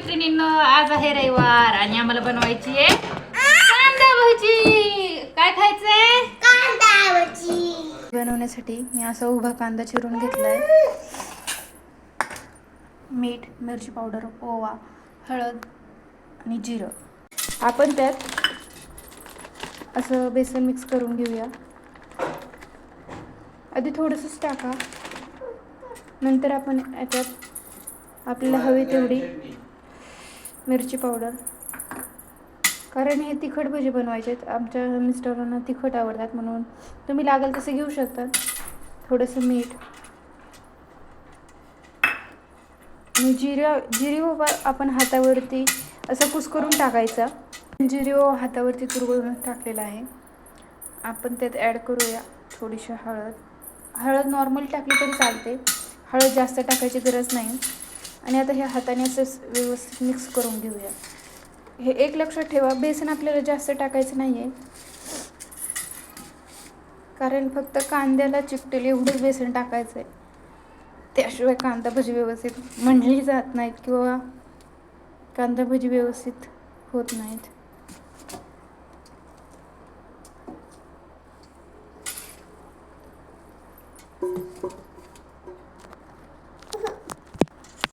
मैत्रिणींनो, आज आहे रविवार आणि आम्हाला बनवायची आहे कांदा भजी. काय खायचंय? कांदा भजी. बनवण्यासाठी मी असा उभा कांदा चिरून घेतलाय. मीठ, मिरची पावडर, ओवा, हळद आणि जिरं. आपण त्यात असं बेसन मिक्स करून घेऊया. आधी थोडंसंच टाका, नंतर आपण याच्यात आपल्याला हवी तेवढी मिरची पावडर, कारण हे तिखट भजी बनवायचे आहेत. आमच्या मिस्टरांना तिखट आवडतात, म्हणून तुम्ही लागेल तसे घेऊ शकता. थोडंसं मीठ आणि जिरे आपण हातावरती असं कुस्करून टाकायचा. जिरे हातावरती तुरवळून टाकलेला आहे. आपण त्यात ॲड करूया थोडीशी हळद नॉर्मल टाकली तरी चालते, हळद जास्त टाकायची गरज नाही. आणि आता हे हाताने असं व्यवस्थित मिक्स करून घेऊया. हे एक लक्षात ठेवा, बेसन आपल्याला जास्त टाकायचं नाही आहे, कारण फक्त कांद्याला चिकटेल एवढंच बेसन टाकायचं आहे. त्याशिवाय कांदा भजी व्यवस्थित म्हणली जात नाहीत किंवा कांदा भजी व्यवस्थित होत नाहीत.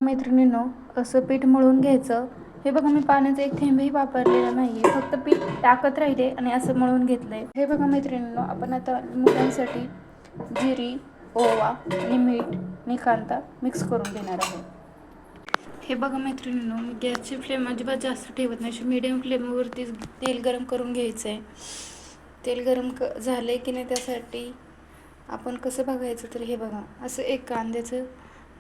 मैत्रिणींनो, असं पीठ मळून घ्यायचं. हे बघा, मी पाण्याचा एक थेंबही वापरलेला नाही आहे, फक्त पीठ टाकत राहिले आणि असं मळून घेतलं आहे. हे बघा मैत्रिणींनो, आपण आता मुलांसाठी जिरी, ओवा आणि मीठ आणि कांदा मिक्स करून घेणार आहोत. हे बघा मैत्रिणींनो, मी गॅसची फ्लेम अजिबात जास्त ठेवत नाही, अशी मीडियम फ्लेमवरती तेल गरम करून घ्यायचं आहे. तेल गरम झालं आहे की नाही त्यासाठी आपण कसं बघायचं, तर हे बघा, असं एक कांद्याचं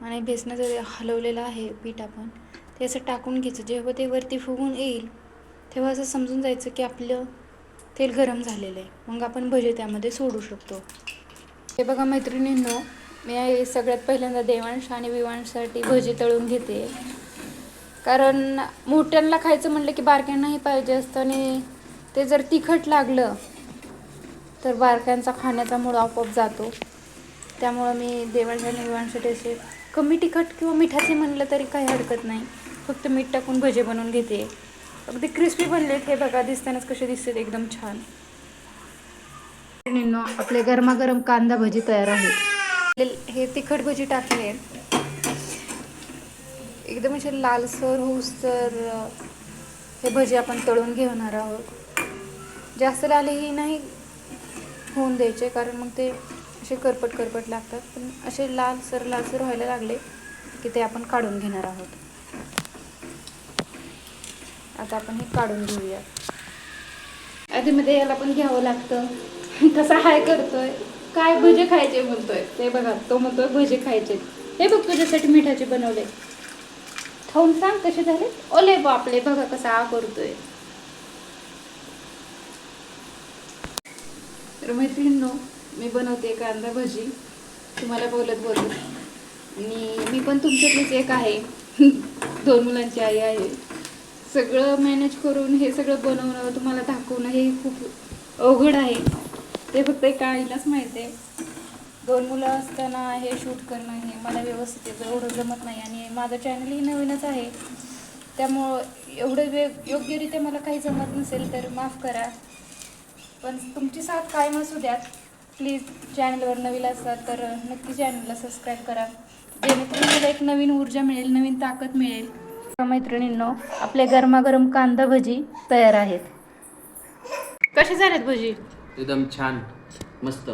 आणि बेसनाचं हलवलेलं आहे पीठ, आपण ते असं टाकून घ्यायचं. जेव्हा ते वरती फुगून येईल तेव्हा असं समजून जायचं की आपलं तेल गरम झालेलं आहे. मग आपण भजी त्यामध्ये सोडू शकतो. हे बघा मैत्रिणींनो, मी सगळ्यात पहिल्यांदा देवांश आणि विवांशसाठी भजी तळून घेते, कारण मोठ्यांना खायचं म्हटलं की बारक्यांनाही पाहिजे असतं, आणि ते जर तिखट लागलं तर बारक्यांचा खाण्याचा मूड आपोआप जातो. त्यामुळं मी देवांश आणि विवांशसाठी असे कमी तिखट किंवा मिठाचे म्हणलं तरी काही हरकत नाही, फक्त मीठ टाकून भजे बनवून घेते. अगदी क्रिस्पी बनलेत. हे बघा, दिसतानाच कसे दिसतात, एकदम छान. आपले गरमागरम कांदा भजी तयार आहे. हे तिखट भजी टाकले, एकदम असे लालसर होऊस तर हे भजी आपण तळून घेणार आहोत. जास्त लालही नाही होऊन द्यायचे, कारण मग ते असे करपट लागतात. पण असे लालसर व्हायला लागले की ते आपण काढून घेणार आहोत. आता आपण हे काढून घेऊया. आधीमध्ये याला पण घ्यावं लागतं. कसा हाय करतोय, काय भजे खायचे म्हणतोय, ते बघा, तो म्हणतोय भजे खायचे. हे बघ, तुझ्यासाठी मिठाचे बनवले, खाऊन सांग कसे झाले. ओले बापले, बघा कसा आ करतोय. तर मैत्रिणींनो, मी बनवते कांदा भजी तुम्हाला बोलत, आणि मी पण तुमच्यातलीच एक आहे. 2 मुलांची आई आहे. सगळं मॅनेज करून हे सगळं बनवणं, तुम्हाला दाखवणं हे खूप अवघड आहे. ते फक्त एका आईलाच माहिती आहे. 2 मुलं असताना हे शूट करणं हे मला व्यवस्थित एवढं जमत नाही, आणि माझं चॅनलही नवीनच आहे, त्यामुळं एवढं योग्यरित्या मला काही जमत नसेल तर माफ करा. पण तुमची साथ कायम असू द्यात. प्लीज, चॅनलवर नवीन असतात तर नक्की चॅनलला सबस्क्राईब करा, जेणेकरून मला एक नवीन ऊर्जा मिळेल, नवीन ताकद मिळेल. मैत्रिणींनो, आपले गरमागरम कांदा भजी तयार आहेत. कसे झालेत भजी? एकदम छान, मस्त.